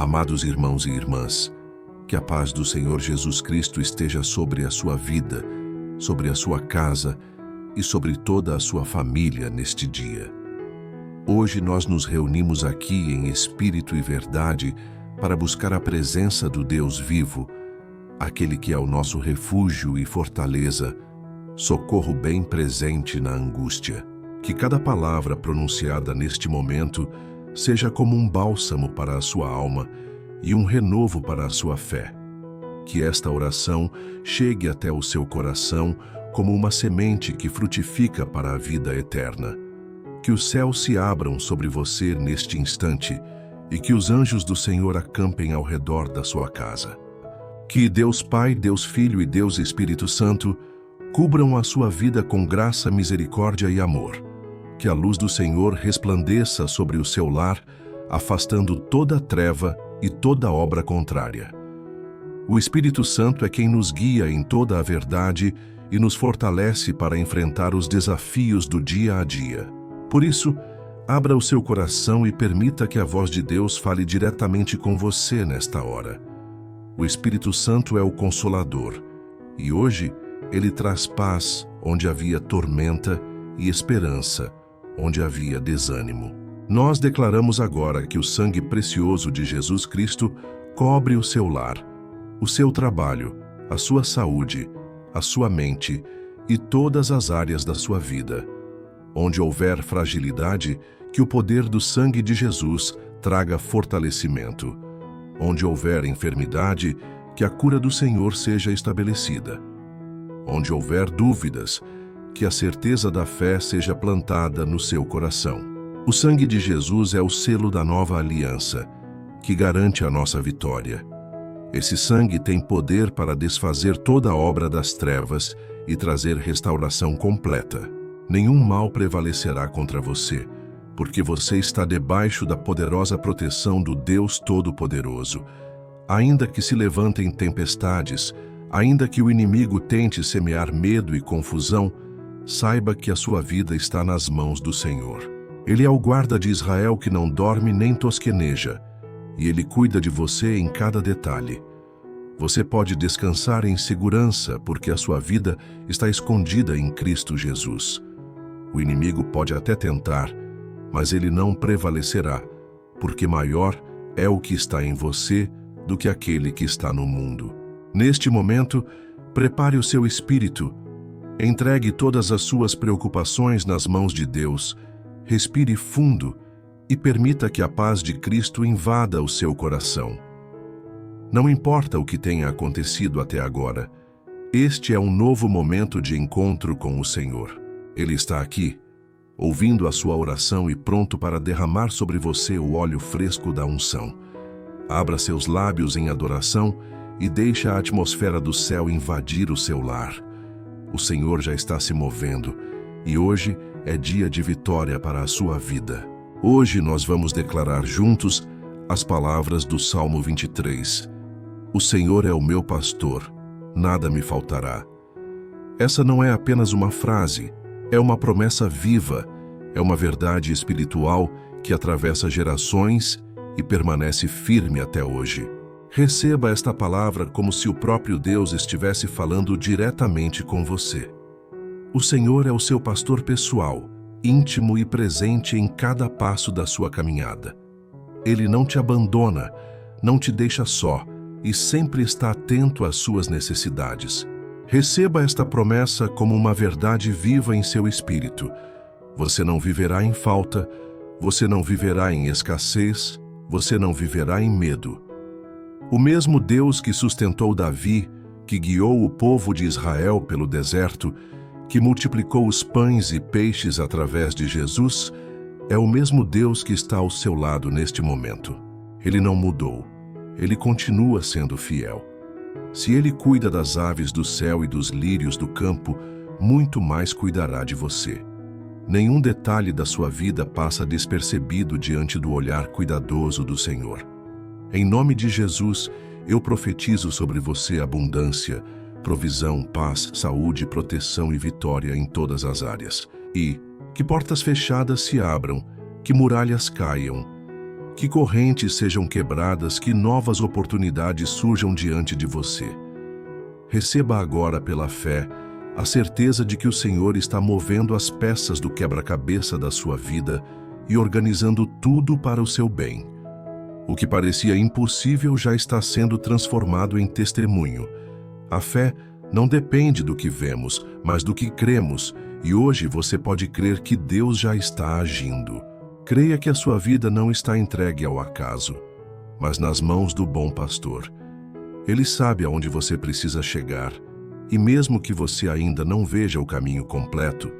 Amados irmãos e irmãs, que a paz do Senhor Jesus Cristo esteja sobre a sua vida, sobre a sua casa e sobre toda a sua família neste dia. Hoje nós nos reunimos aqui em espírito e verdade para buscar a presença do Deus vivo, aquele que é o nosso refúgio e fortaleza, socorro bem presente na angústia. Que cada palavra pronunciada neste momento seja como um bálsamo para a sua alma e um renovo para a sua fé. Que esta oração chegue até o seu coração como uma semente que frutifica para a vida eterna. Que os céus se abram sobre você neste instante e que os anjos do Senhor acampem ao redor da sua casa. Que Deus Pai, Deus Filho e Deus Espírito Santo cubram a sua vida com graça, misericórdia e amor. Que a luz do Senhor resplandeça sobre o seu lar, afastando toda treva e toda obra contrária. O Espírito Santo é quem nos guia em toda a verdade e nos fortalece para enfrentar os desafios do dia a dia. Por isso, abra o seu coração e permita que a voz de Deus fale diretamente com você nesta hora. O Espírito Santo é o Consolador, e hoje ele traz paz onde havia tormenta e esperança onde havia desânimo. Nós declaramos agora que o sangue precioso de Jesus Cristo cobre o seu lar, o seu trabalho, a sua saúde, a sua mente e todas as áreas da sua vida. Onde houver fragilidade, que o poder do sangue de Jesus traga fortalecimento. Onde houver enfermidade, que a cura do Senhor seja estabelecida. Onde houver dúvidas, que a certeza da fé seja plantada no seu coração. O sangue de Jesus é o selo da nova aliança, que garante a nossa vitória. Esse sangue tem poder para desfazer toda a obra das trevas e trazer restauração completa. Nenhum mal prevalecerá contra você, porque você está debaixo da poderosa proteção do Deus Todo-Poderoso. Ainda que se levantem tempestades, ainda que o inimigo tente semear medo e confusão, saiba que a sua vida está nas mãos do Senhor. Ele é o guarda de Israel que não dorme nem tosqueneja, e ele cuida de você em cada detalhe. Você pode descansar em segurança porque a sua vida está escondida em Cristo Jesus. O inimigo pode até tentar, mas ele não prevalecerá, porque maior é o que está em você do que aquele que está no mundo. Neste momento, prepare o seu espírito, entregue todas as suas preocupações nas mãos de Deus, respire fundo e permita que a paz de Cristo invada o seu coração. Não importa o que tenha acontecido até agora, este é um novo momento de encontro com o Senhor. Ele está aqui, ouvindo a sua oração e pronto para derramar sobre você o óleo fresco da unção. Abra seus lábios em adoração e deixe a atmosfera do céu invadir o seu lar. O Senhor já está se movendo e hoje é dia de vitória para a sua vida. Hoje nós vamos declarar juntos as palavras do Salmo 23. O Senhor é o meu pastor, nada me faltará. Essa não é apenas uma frase, é uma promessa viva, é uma verdade espiritual que atravessa gerações e permanece firme até hoje. Receba esta palavra como se o próprio Deus estivesse falando diretamente com você. O Senhor é o seu pastor pessoal, íntimo e presente em cada passo da sua caminhada. Ele não te abandona, não te deixa só e sempre está atento às suas necessidades. Receba esta promessa como uma verdade viva em seu espírito. Você não viverá em falta, você não viverá em escassez, você não viverá em medo. O mesmo Deus que sustentou Davi, que guiou o povo de Israel pelo deserto, que multiplicou os pães e peixes através de Jesus, é o mesmo Deus que está ao seu lado neste momento. Ele não mudou, ele continua sendo fiel. Se ele cuida das aves do céu e dos lírios do campo, muito mais cuidará de você. Nenhum detalhe da sua vida passa despercebido diante do olhar cuidadoso do Senhor. Em nome de Jesus, eu profetizo sobre você abundância, provisão, paz, saúde, proteção e vitória em todas as áreas. E que portas fechadas se abram, que muralhas caiam, Que correntes sejam quebradas, que novas oportunidades surjam diante de você. Receba agora pela fé a certeza de que o Senhor está movendo as peças do quebra-cabeça da sua vida e organizando tudo para o seu bem. O que parecia impossível já está sendo transformado em testemunho. A fé não depende do que vemos, mas do que cremos, e hoje você pode crer que Deus já está agindo. Creia que a sua vida não está entregue ao acaso, mas nas mãos do bom pastor. Ele sabe aonde você precisa chegar, e mesmo que você ainda não veja o caminho completo,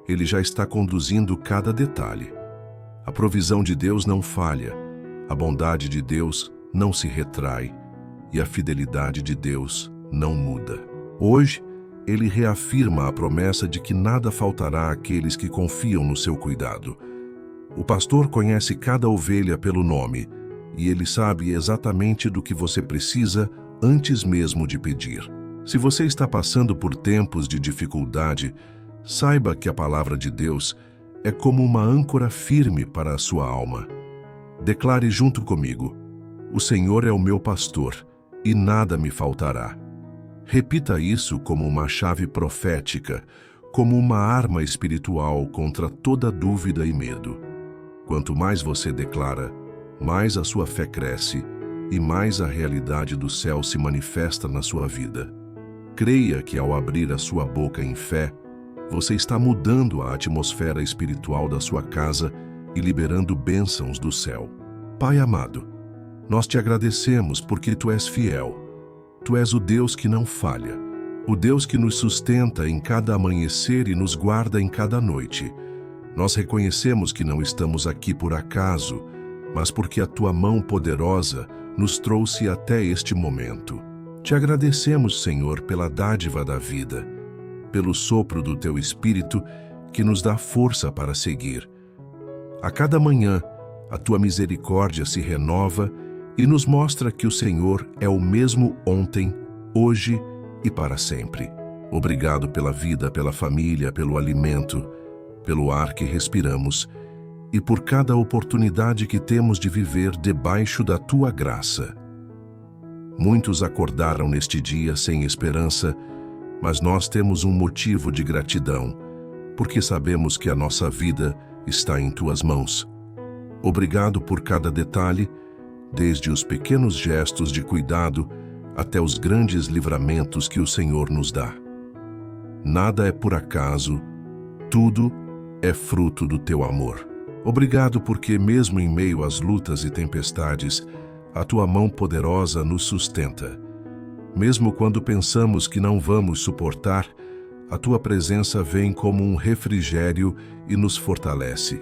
ele já está conduzindo cada detalhe. A provisão de Deus não falha, a bondade de Deus não se retrai, e a fidelidade de Deus não muda. Hoje, ele reafirma a promessa de que nada faltará àqueles que confiam no seu cuidado. O pastor conhece cada ovelha pelo nome, e ele sabe exatamente do que você precisa antes mesmo de pedir. Se você está passando por tempos de dificuldade, saiba que a palavra de Deus é como uma âncora firme para a sua alma. Declare junto comigo: o Senhor é o meu pastor, e nada me faltará. Repita isso como uma chave profética, como uma arma espiritual contra toda dúvida e medo. Quanto mais você declara, mais a sua fé cresce e mais a realidade do céu se manifesta na sua vida. Creia que ao abrir a sua boca em fé, você está mudando a atmosfera espiritual da sua casa e liberando bênçãos do céu. Pai amado, nós te agradecemos porque Tu és fiel. Tu és o Deus que não falha, o Deus que nos sustenta em cada amanhecer e nos guarda em cada noite. Nós reconhecemos que não estamos aqui por acaso, mas porque a Tua mão poderosa nos trouxe até este momento. Te agradecemos, Senhor, pela dádiva da vida, pelo sopro do Teu Espírito que nos dá força para seguir. A cada manhã, a Tua misericórdia se renova e nos mostra que o Senhor é o mesmo ontem, hoje e para sempre. Obrigado pela vida, pela família, pelo alimento, pelo ar que respiramos e por cada oportunidade que temos de viver debaixo da Tua graça. Muitos acordaram neste dia sem esperança, mas nós temos um motivo de gratidão, porque sabemos que a nossa vida está em Tuas mãos. Obrigado por cada detalhe, desde os pequenos gestos de cuidado até os grandes livramentos que o Senhor nos dá. Nada é por acaso, tudo é fruto do Teu amor. Obrigado porque, mesmo em meio às lutas e tempestades, a Tua mão poderosa nos sustenta. Mesmo quando pensamos que não vamos suportar, a Tua presença vem como um refrigério e nos fortalece.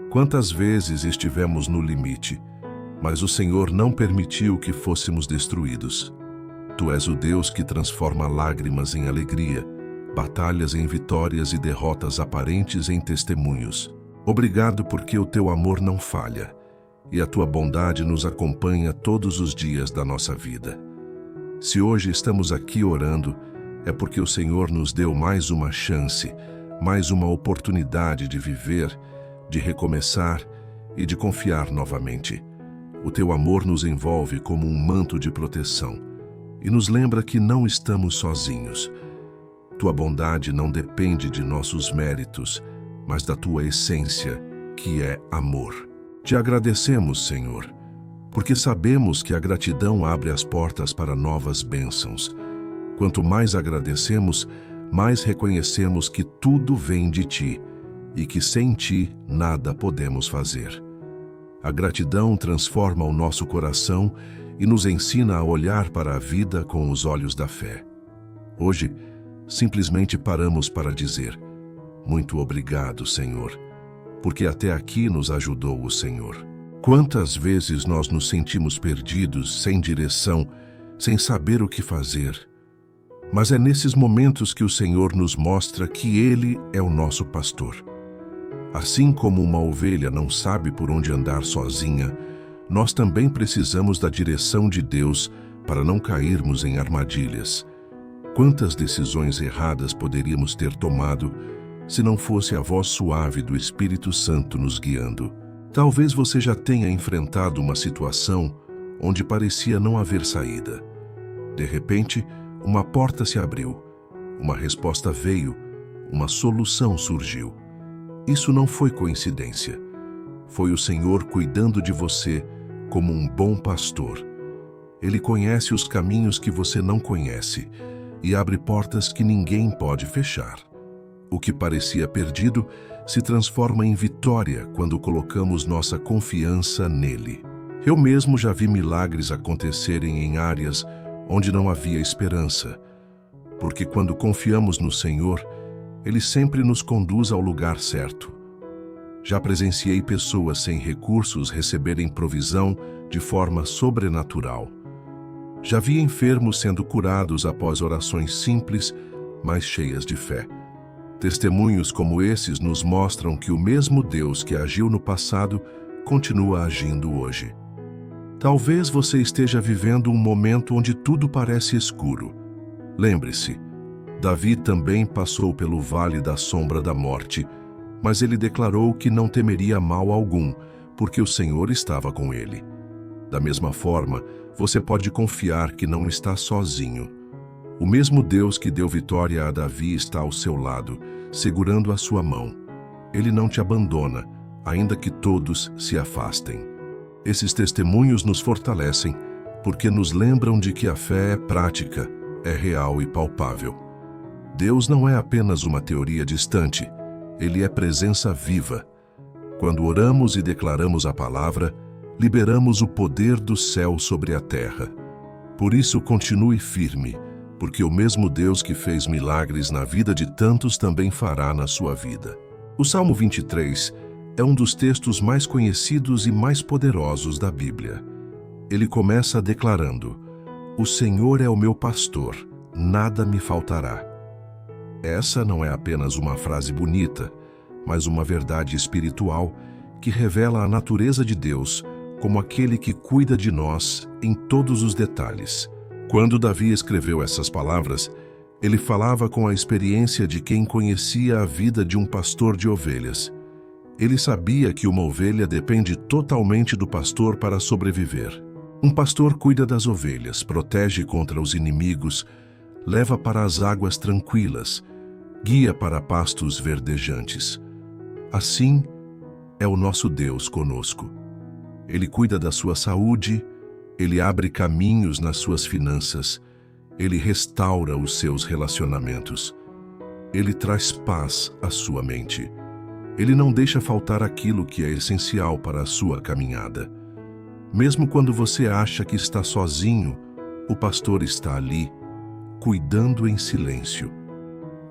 Quantas vezes estivemos no limite, mas o Senhor não permitiu que fôssemos destruídos. Tu és o Deus que transforma lágrimas em alegria, batalhas em vitórias e derrotas aparentes em testemunhos. Obrigado porque o Teu amor não falha, e a Tua bondade nos acompanha todos os dias da nossa vida. Se hoje estamos aqui orando, é porque o Senhor nos deu mais uma chance, mais uma oportunidade de viver, de recomeçar e de confiar novamente. O Teu amor nos envolve como um manto de proteção e nos lembra que não estamos sozinhos. Tua bondade não depende de nossos méritos, mas da Tua essência, que é amor. Te agradecemos, Senhor, porque sabemos que a gratidão abre as portas para novas bênçãos. Quanto mais agradecemos, mais reconhecemos que tudo vem de Ti e que sem Ti nada podemos fazer. A gratidão transforma o nosso coração e nos ensina a olhar para a vida com os olhos da fé. Hoje, simplesmente paramos para dizer: muito obrigado, Senhor, porque até aqui nos ajudou o Senhor. Quantas vezes nós nos sentimos perdidos, sem direção, sem saber o que fazer. Mas é nesses momentos que o Senhor nos mostra que Ele é o nosso pastor. Assim como uma ovelha não sabe por onde andar sozinha, nós também precisamos da direção de Deus para não cairmos em armadilhas. Quantas decisões erradas poderíamos ter tomado se não fosse a voz suave do Espírito Santo nos guiando? Talvez você já tenha enfrentado uma situação onde parecia não haver saída. De repente, uma porta se abriu, uma resposta veio, uma solução surgiu. Isso não foi coincidência. Foi o Senhor cuidando de você como um bom pastor. Ele conhece os caminhos que você não conhece e abre portas que ninguém pode fechar. O que parecia perdido se transforma em vitória quando colocamos nossa confiança nele. Eu mesmo já vi milagres acontecerem em áreas onde não havia esperança, porque quando confiamos no Senhor, Ele sempre nos conduz ao lugar certo. Já presenciei pessoas sem recursos receberem provisão de forma sobrenatural. Já vi enfermos sendo curados após orações simples, mas cheias de fé. Testemunhos como esses nos mostram que o mesmo Deus que agiu no passado continua agindo hoje. Talvez você esteja vivendo um momento onde tudo parece escuro. Lembre-se, Davi também passou pelo vale da sombra da morte, mas ele declarou que não temeria mal algum, porque o Senhor estava com ele. Da mesma forma, você pode confiar que não está sozinho. O mesmo Deus que deu vitória a Davi está ao seu lado, segurando a sua mão. Ele não te abandona, ainda que todos se afastem. Esses testemunhos nos fortalecem, porque nos lembram de que a fé é prática, é real e palpável. Deus não é apenas uma teoria distante, Ele é presença viva. Quando oramos e declaramos a palavra, liberamos o poder do céu sobre a terra. Por isso, continue firme, porque o mesmo Deus que fez milagres na vida de tantos também fará na sua vida. O Salmo 23 é um dos textos mais conhecidos e mais poderosos da Bíblia. Ele começa declarando: "O Senhor é o meu pastor, nada me faltará." Essa não é apenas uma frase bonita, mas uma verdade espiritual que revela a natureza de Deus como aquele que cuida de nós em todos os detalhes. Quando Davi escreveu essas palavras, ele falava com a experiência de quem conhecia a vida de um pastor de ovelhas. Ele sabia que uma ovelha depende totalmente do pastor para sobreviver. Um pastor cuida das ovelhas, protege contra os inimigos, leva para as águas tranquilas, guia para pastos verdejantes. Assim é o nosso Deus conosco. Ele cuida da sua saúde, Ele abre caminhos nas suas finanças, Ele restaura os seus relacionamentos. Ele traz paz à sua mente. Ele não deixa faltar aquilo que é essencial para a sua caminhada. Mesmo quando você acha que está sozinho, o pastor está ali, cuidando em silêncio.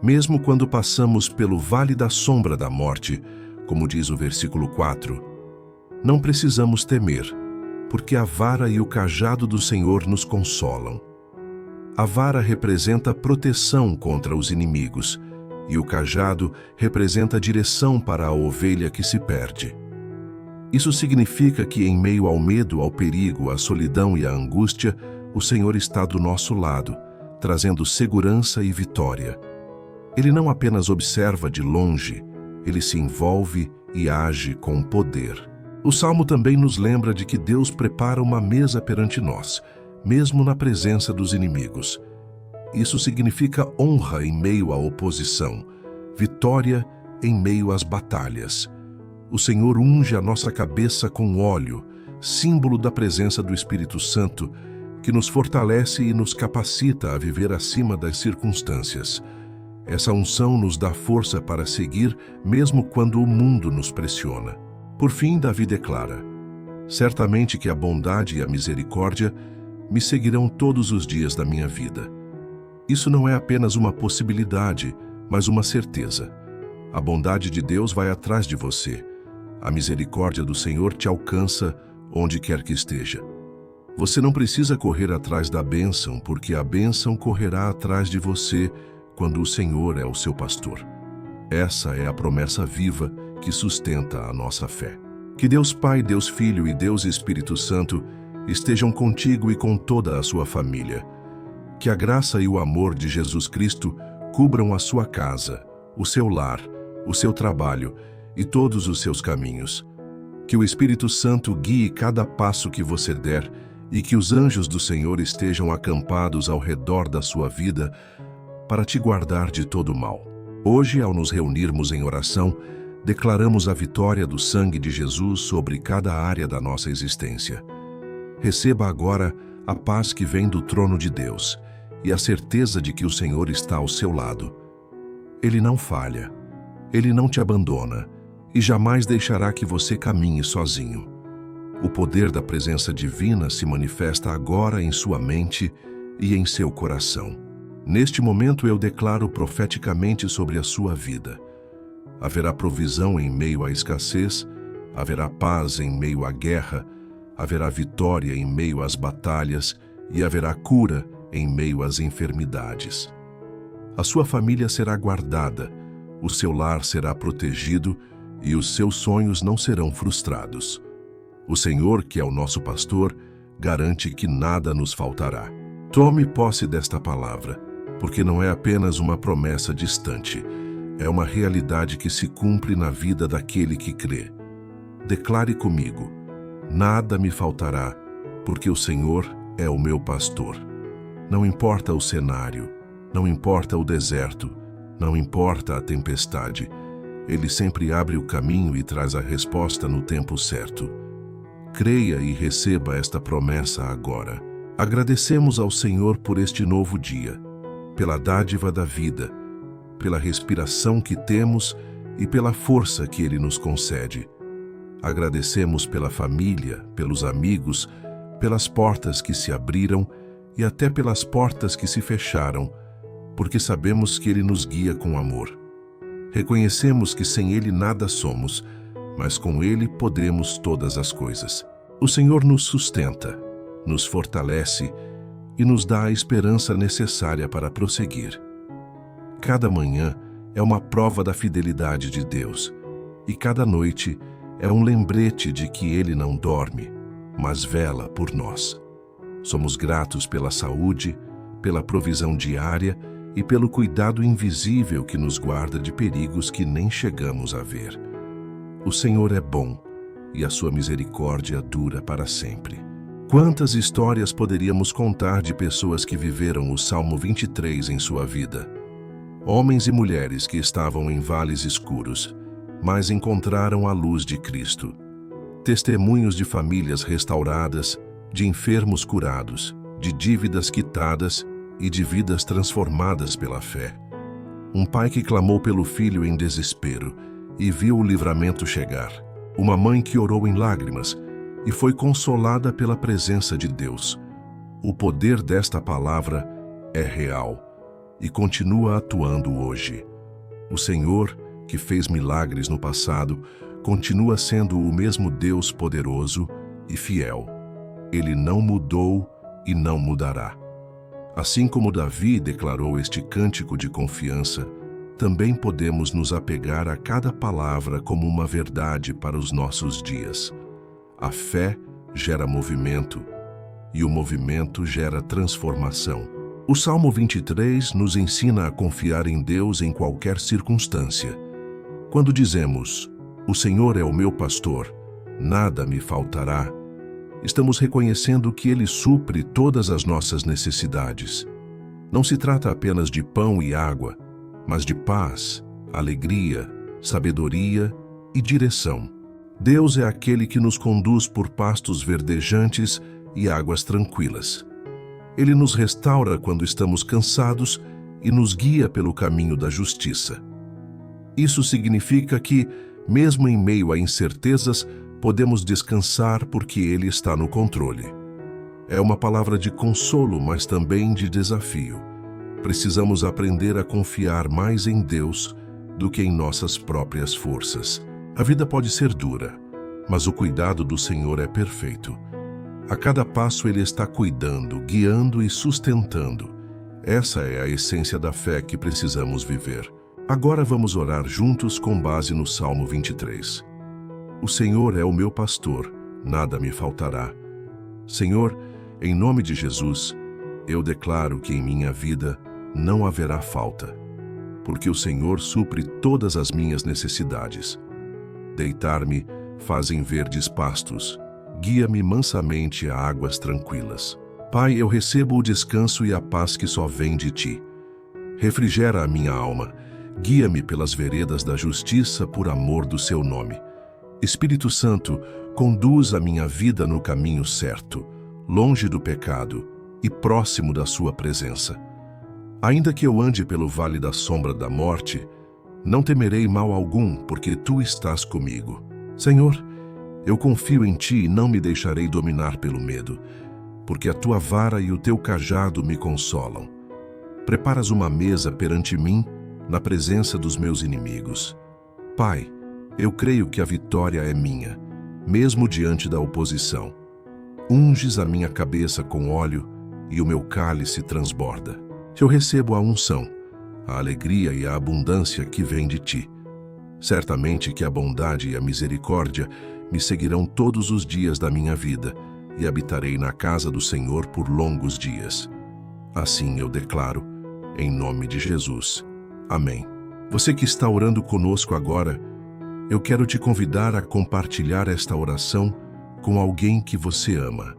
Mesmo quando passamos pelo vale da sombra da morte, como diz o versículo 4, não precisamos temer, porque a vara e o cajado do Senhor nos consolam. A vara representa proteção contra os inimigos, e o cajado representa a direção para a ovelha que se perde. Isso significa que em meio ao medo, ao perigo, à solidão e à angústia, o Senhor está do nosso lado, trazendo segurança e vitória. Ele não apenas observa de longe, ele se envolve e age com poder. O Salmo também nos lembra de que Deus prepara uma mesa perante nós, mesmo na presença dos inimigos. Isso significa honra em meio à oposição, vitória em meio às batalhas. O Senhor unge a nossa cabeça com óleo, símbolo da presença do Espírito Santo, que nos fortalece e nos capacita a viver acima das circunstâncias. Essa unção nos dá força para seguir, mesmo quando o mundo nos pressiona. Por fim, Davi declara: "Certamente que a bondade e a misericórdia me seguirão todos os dias da minha vida." Isso não é apenas uma possibilidade, mas uma certeza. A bondade de Deus vai atrás de você. A misericórdia do Senhor te alcança onde quer que esteja. Você não precisa correr atrás da bênção, porque a bênção correrá atrás de você quando o Senhor é o seu pastor. Essa é a promessa viva que sustenta a nossa fé. Que Deus Pai, Deus Filho e Deus Espírito Santo estejam contigo e com toda a sua família. Que a graça e o amor de Jesus Cristo cubram a sua casa, o seu lar, o seu trabalho e todos os seus caminhos. Que o Espírito Santo guie cada passo que você der e que os anjos do Senhor estejam acampados ao redor da sua vida para te guardar de todo mal. Hoje, ao nos reunirmos em oração, declaramos a vitória do sangue de Jesus sobre cada área da nossa existência. Receba agora a paz que vem do trono de Deus e a certeza de que o Senhor está ao seu lado. Ele não falha, Ele não te abandona e jamais deixará que você caminhe sozinho. O poder da presença divina se manifesta agora em sua mente e em seu coração. Neste momento eu declaro profeticamente sobre a sua vida. Haverá provisão em meio à escassez, haverá paz em meio à guerra, haverá vitória em meio às batalhas e haverá cura em meio às enfermidades. A sua família será guardada, o seu lar será protegido e os seus sonhos não serão frustrados. O Senhor, que é o nosso pastor, garante que nada nos faltará. Tome posse desta palavra, porque não é apenas uma promessa distante, é uma realidade que se cumpre na vida daquele que crê. Declare comigo: nada me faltará, porque o Senhor é o meu pastor. Não importa o cenário, não importa o deserto, não importa a tempestade, Ele sempre abre o caminho e traz a resposta no tempo certo. Creia e receba esta promessa agora. Agradecemos ao Senhor por este novo dia, pela dádiva da vida, pela respiração que temos e pela força que Ele nos concede. Agradecemos pela família, pelos amigos, pelas portas que se abriram e até pelas portas que se fecharam, porque sabemos que Ele nos guia com amor. Reconhecemos que sem Ele nada somos, mas com Ele podemos todas as coisas. O Senhor nos sustenta, nos fortalece e nos dá a esperança necessária para prosseguir. Cada manhã é uma prova da fidelidade de Deus, e cada noite é um lembrete de que Ele não dorme, mas vela por nós. Somos gratos pela saúde, pela provisão diária e pelo cuidado invisível que nos guarda de perigos que nem chegamos a ver. O Senhor é bom e a sua misericórdia dura para sempre. Quantas histórias poderíamos contar de pessoas que viveram o Salmo 23 em sua vida? Homens e mulheres que estavam em vales escuros, mas encontraram a luz de Cristo. Testemunhos de famílias restauradas, de enfermos curados, de dívidas quitadas e de vidas transformadas pela fé. Um pai que clamou pelo filho em desespero e viu o livramento chegar. Uma mãe que orou em lágrimas e foi consolada pela presença de Deus. O poder desta palavra é real e continua atuando hoje. O Senhor, que fez milagres no passado, continua sendo o mesmo Deus poderoso e fiel. Ele não mudou e não mudará. Assim como Davi declarou este cântico de confiança, também podemos nos apegar a cada palavra como uma verdade para os nossos dias. A fé gera movimento, e o movimento gera transformação. O Salmo 23 nos ensina a confiar em Deus em qualquer circunstância. Quando dizemos, "O Senhor é o meu pastor, nada me faltará", estamos reconhecendo que Ele supre todas as nossas necessidades. Não se trata apenas de pão e água, mas de paz, alegria, sabedoria e direção. Deus é aquele que nos conduz por pastos verdejantes e águas tranquilas. Ele nos restaura quando estamos cansados e nos guia pelo caminho da justiça. Isso significa que, mesmo em meio a incertezas, podemos descansar porque Ele está no controle. É uma palavra de consolo, mas também de desafio. Precisamos aprender a confiar mais em Deus do que em nossas próprias forças. A vida pode ser dura, mas o cuidado do Senhor é perfeito. A cada passo Ele está cuidando, guiando e sustentando. Essa é a essência da fé que precisamos viver. Agora vamos orar juntos com base no Salmo 23. O Senhor é o meu pastor, nada me faltará. Senhor, em nome de Jesus, eu declaro que em minha vida não haverá falta, porque o Senhor supre todas as minhas necessidades. Deitar-me fazem verdes pastos. Guia-me mansamente a águas tranquilas. Pai, eu recebo o descanso e a paz que só vem de ti. Refrigera a minha alma. Guia-me pelas veredas da justiça por amor do seu nome. Espírito Santo, conduz a minha vida no caminho certo, longe do pecado e próximo da sua presença. Ainda que eu ande pelo vale da sombra da morte, não temerei mal algum, porque tu estás comigo. Senhor, eu confio em ti e não me deixarei dominar pelo medo, porque a tua vara e o teu cajado me consolam. Preparas uma mesa perante mim, na presença dos meus inimigos. Pai, eu creio que a vitória é minha, mesmo diante da oposição. Unges a minha cabeça com óleo e o meu cálice transborda. Eu recebo a unção, a alegria e a abundância que vem de ti. Certamente que a bondade e a misericórdia me seguirão todos os dias da minha vida e habitarei na casa do Senhor por longos dias. Assim eu declaro, em nome de Jesus. Amém. Você que está orando conosco agora, eu quero te convidar a compartilhar esta oração com alguém que você ama.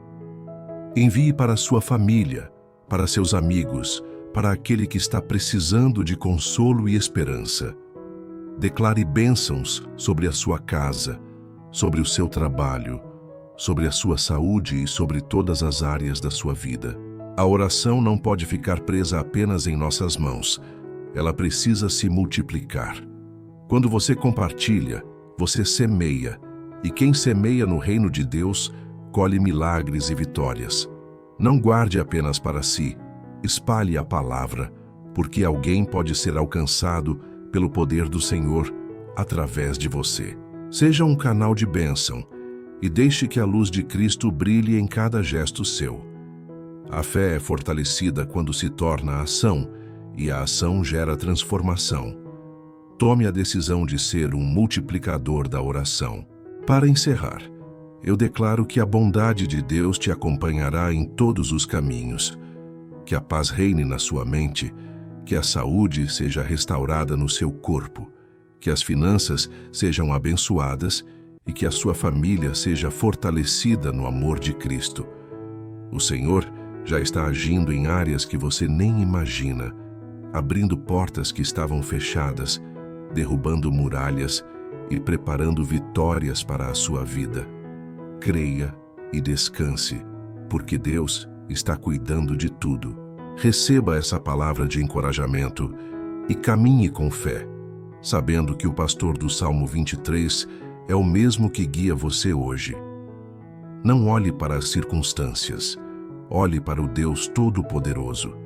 Envie para sua família, para seus amigos, para aquele que está precisando de consolo e esperança. Declare bênçãos sobre a sua casa, sobre o seu trabalho, sobre a sua saúde e sobre todas as áreas da sua vida. A oração não pode ficar presa apenas em nossas mãos. Ela precisa se multiplicar. Quando você compartilha, você semeia, e quem semeia no reino de Deus, colhe milagres e vitórias. Não guarde apenas para si, espalhe a palavra, porque alguém pode ser alcançado pelo poder do Senhor através de você. Seja um canal de bênção e deixe que a luz de Cristo brilhe em cada gesto seu. A fé é fortalecida quando se torna ação, e a ação gera transformação. Tome a decisão de ser um multiplicador da oração. Para encerrar, eu declaro que a bondade de Deus te acompanhará em todos os caminhos, que a paz reine na sua mente, que a saúde seja restaurada no seu corpo, que as finanças sejam abençoadas e que a sua família seja fortalecida no amor de Cristo. O Senhor já está agindo em áreas que você nem imagina, abrindo portas que estavam fechadas, derrubando muralhas e preparando vitórias para a sua vida. Creia e descanse, porque Deus está cuidando de tudo. Receba essa palavra de encorajamento e caminhe com fé, sabendo que o pastor do Salmo 23 é o mesmo que guia você hoje. Não olhe para as circunstâncias, olhe para o Deus Todo-Poderoso.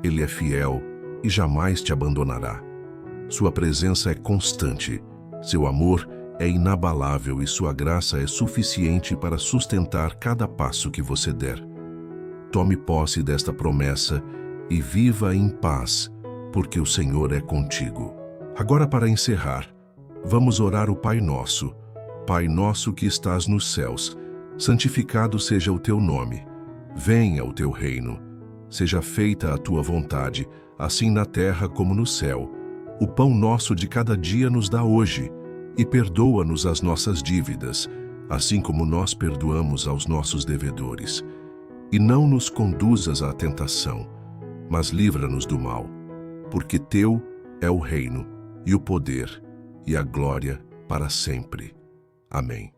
Ele é fiel e jamais te abandonará. Sua presença é constante, seu amor é inabalável e sua graça é suficiente para sustentar cada passo que você der. Tome posse desta promessa e viva em paz, porque o Senhor é contigo. Agora, para encerrar, vamos orar o Pai Nosso. Pai nosso que estás nos céus, santificado seja o teu nome. Venha o teu reino. Seja feita a tua vontade, assim na terra como no céu. O pão nosso de cada dia nos dá hoje, e perdoa-nos as nossas dívidas, assim como nós perdoamos aos nossos devedores. E não nos conduzas à tentação, mas livra-nos do mal, porque teu é o reino, e o poder, e a glória para sempre. Amém.